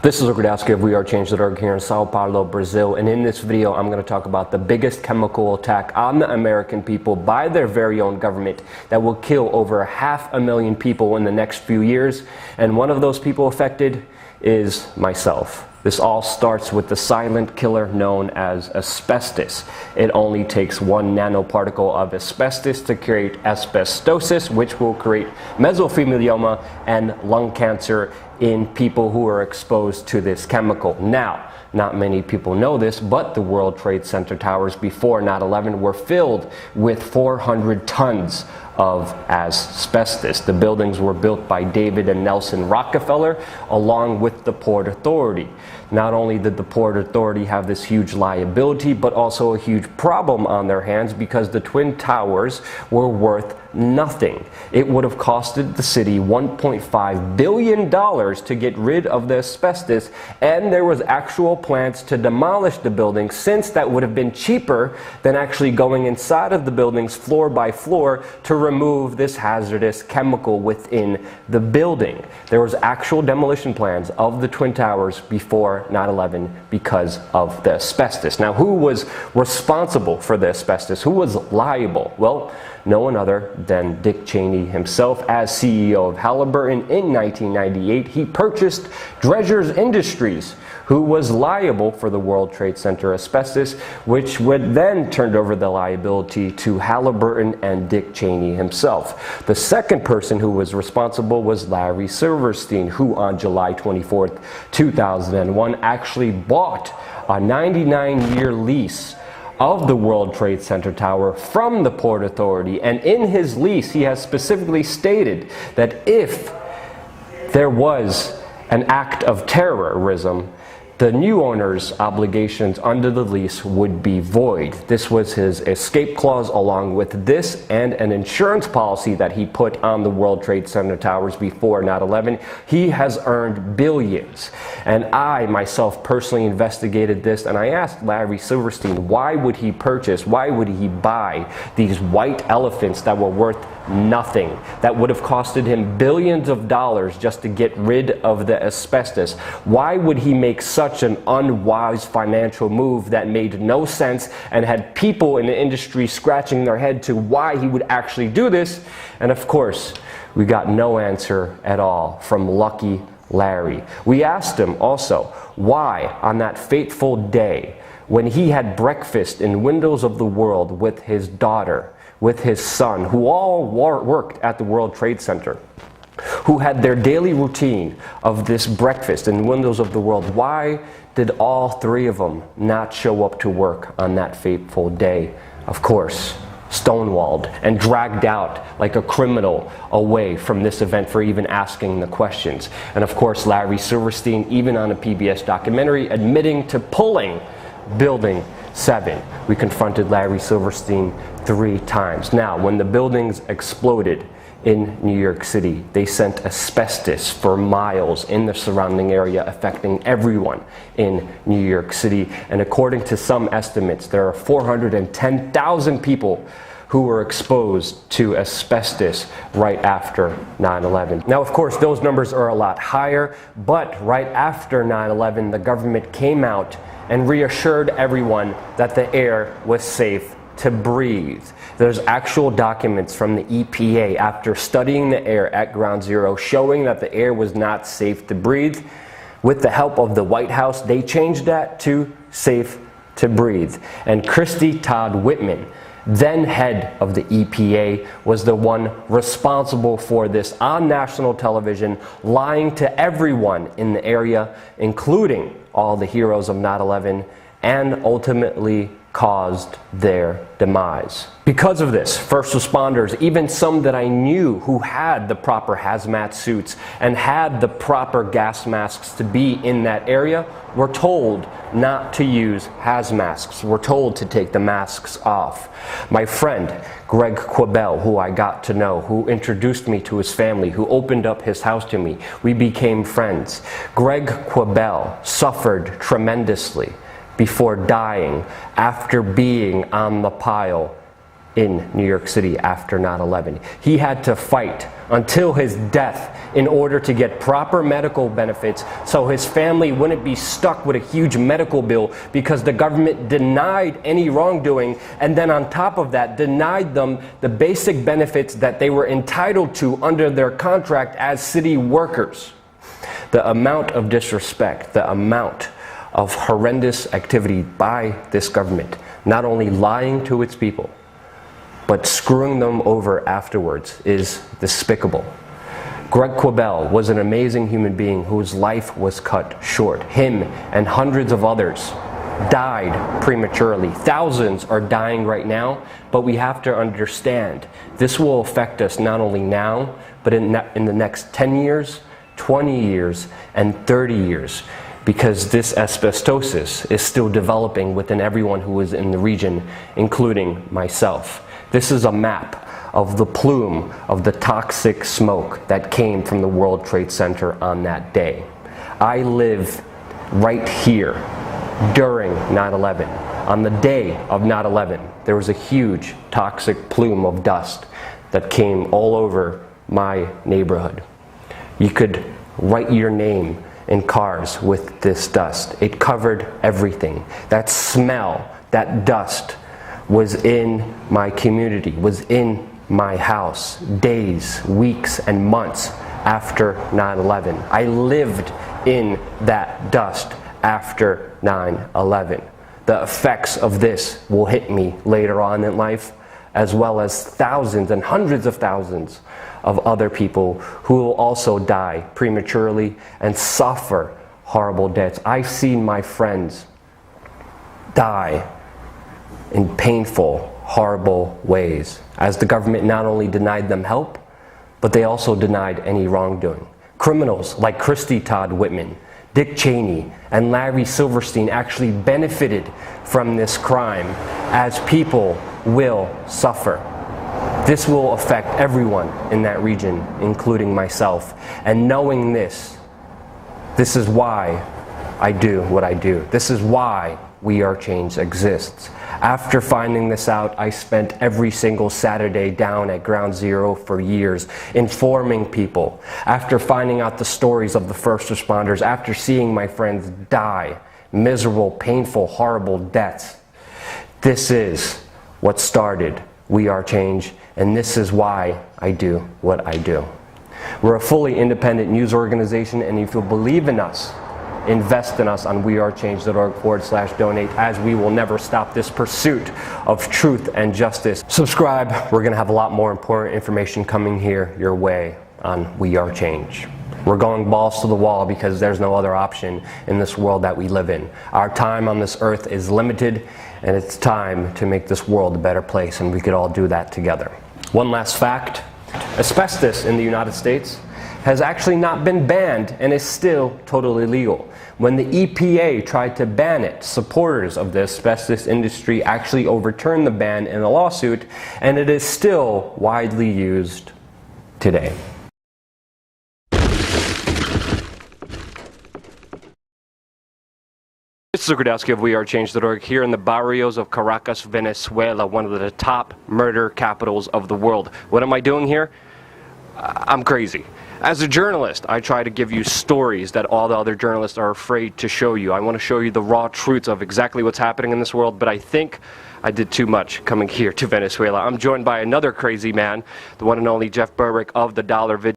This is Ogrodowski of We Are Change.org here in Sao Paulo, Brazil, and in this video I'm going to talk about the biggest chemical attack on the American people by their very own government that will kill over 500,000 people in the next few years, and one of those people affected is myself. This all starts with the silent killer known as asbestos. It only takes one nanoparticle of asbestos to create asbestosis, which will create mesothelioma and lung cancer in people who are exposed to this chemical. Now, not many people know this, but the World Trade Center towers before 9/11 were filled with 400 tons of asbestos. The buildings were built by David and Nelson Rockefeller along with the Port Authority. Not only did the Port Authority have this huge liability, but also a huge problem on their hands because the Twin Towers were worth nothing. It would have costed the city $1.5 billion to get rid of the asbestos, and there was actual plans to demolish the building, since that would have been cheaper than actually going inside of the buildings floor by floor to remove this hazardous chemical within the building. There was actual demolition plans of the Twin Towers before 9/11 because of the asbestos. Now, who was responsible for the asbestos? Who was liable? Well, no one other than Dick Cheney himself. As CEO of Halliburton in 1998, he purchased Dredger's Industries, who was liable for the World Trade Center asbestos, which would then turn over the liability to Halliburton and Dick Cheney himself. The second person who was responsible was Larry Silverstein, who on July 24th, 2001 actually bought a 99-year lease of the World Trade Center tower from the Port Authority, and in his lease he has specifically stated that if there was an act of terrorism, the new owner's obligations under the lease would be void. This was his escape clause, along with this and an insurance policy that he put on the World Trade Center towers before 9/11. He has earned billions. And I myself personally investigated this, and I asked Larry Silverstein, why would he purchase, why would he buy these white elephants that were worth nothing, that would have costed him billions of dollars just to get rid of the asbestos? Why would he make such an unwise financial move that made no sense and had people in the industry scratching their head to why he would actually do this? And of course, we got no answer at all from Lucky Larry. We asked him also why on that fateful day, when he had breakfast in Windows of the World with his daughter, with his son, who all worked at the World Trade Center, who had their daily routine of this breakfast in Windows of the World, why did all three of them not show up to work on that fateful day? Of course, stonewalled and dragged out like a criminal away from this event for even asking the questions. And of course, Larry Silverstein, even on a PBS documentary, admitting to pulling Building 7. We confronted Larry Silverstein 3 times. Now, when the buildings exploded in New York City, they sent asbestos for miles in the surrounding area, affecting everyone in New York City. And according to some estimates, there are 410,000 people who were exposed to asbestos right after 9/11. Now, of course, those numbers are a lot higher, but right after 9/11, the government came out and reassured everyone that the air was safe to breathe. There's actual documents from the EPA after studying the air at Ground Zero showing that the air was not safe to breathe. With the help of the White House, they changed that to safe to breathe. And Christy Todd Whitman, then head of the EPA, was the one responsible for this on national television, lying to everyone in the area, including all the heroes of 9/11, and ultimately caused their demise. Because of this, first responders, even some that I knew who had the proper hazmat suits and had the proper gas masks to be in that area, were told not to use hazmasks, were told to take the masks off. My friend, Greg Quibell, who I got to know, who introduced me to his family, who opened up his house to me, we became friends. Greg Quibell suffered tremendously before dying after being on the pile in New York City after 9/11. He had to fight until his death in order to get proper medical benefits so his family wouldn't be stuck with a huge medical bill because the government denied any wrongdoing, and then on top of that denied them the basic benefits that they were entitled to under their contract as city workers. The amount of disrespect, the amount of horrendous activity by this government, not only lying to its people, but screwing them over afterwards, is despicable. Greg Quibell was an amazing human being whose life was cut short. Him and hundreds of others died prematurely. Thousands are dying right now, but we have to understand this will affect us not only now, but in the next 10 years, 20 years, and 30 years. Because this asbestosis is still developing within everyone who is in the region, including myself. This is a map of the plume of the toxic smoke that came from the World Trade Center on that day. I live right here during 9/11. On the day of 9/11, there was a huge toxic plume of dust that came all over my neighborhood. You could write your name in cars with this dust. It covered everything. That smell, that dust was in my community, was in my house days, weeks, and months after 9/11. I lived in that dust after 9/11. The effects of this will hit me later on in life, as well as thousands and hundreds of thousands of other people who will also die prematurely and suffer horrible deaths. I've seen my friends die in painful, horrible ways, as the government not only denied them help, but they also denied any wrongdoing. Criminals like Christy Todd Whitman, Dick Cheney, and Larry Silverstein actually benefited from this crime, as people will suffer. This will affect everyone in that region, including myself. And knowing this is why I do what I do. This is why We Are Change exists. After finding this out, I spent every single Saturday down at Ground Zero for years, informing people. After finding out the stories of the first responders, after seeing my friends die, miserable, painful, horrible deaths, this is what started We Are Change, and this is why I do what I do. We're a fully independent news organization, and if you believe in us, invest in us on wearechange.org/donate, as we will never stop this pursuit of truth and justice. Subscribe. We're going to have a lot more important information coming here your way on We Are Change. We're going balls to the wall because there's no other option in this world that we live in. Our time on this earth is limited, and it's time to make this world a better place, and we could all do that together. One last fact: asbestos in the United States has actually not been banned and is still totally legal. When the EPA tried to ban it, supporters of the asbestos industry actually overturned the ban in a lawsuit, and it is still widely used today. This is Gradowski of WeAreChange.org here in the barrios of Caracas, Venezuela, one of the top murder capitals of the world. What am I doing here? I'm crazy. As a journalist, I try to give you stories that all the other journalists are afraid to show you. I want to show you the raw truths of exactly what's happening in this world, but I think I did too much coming here to Venezuela. I'm joined by another crazy man, the one and only Jeff Berwick of the Dollar Video.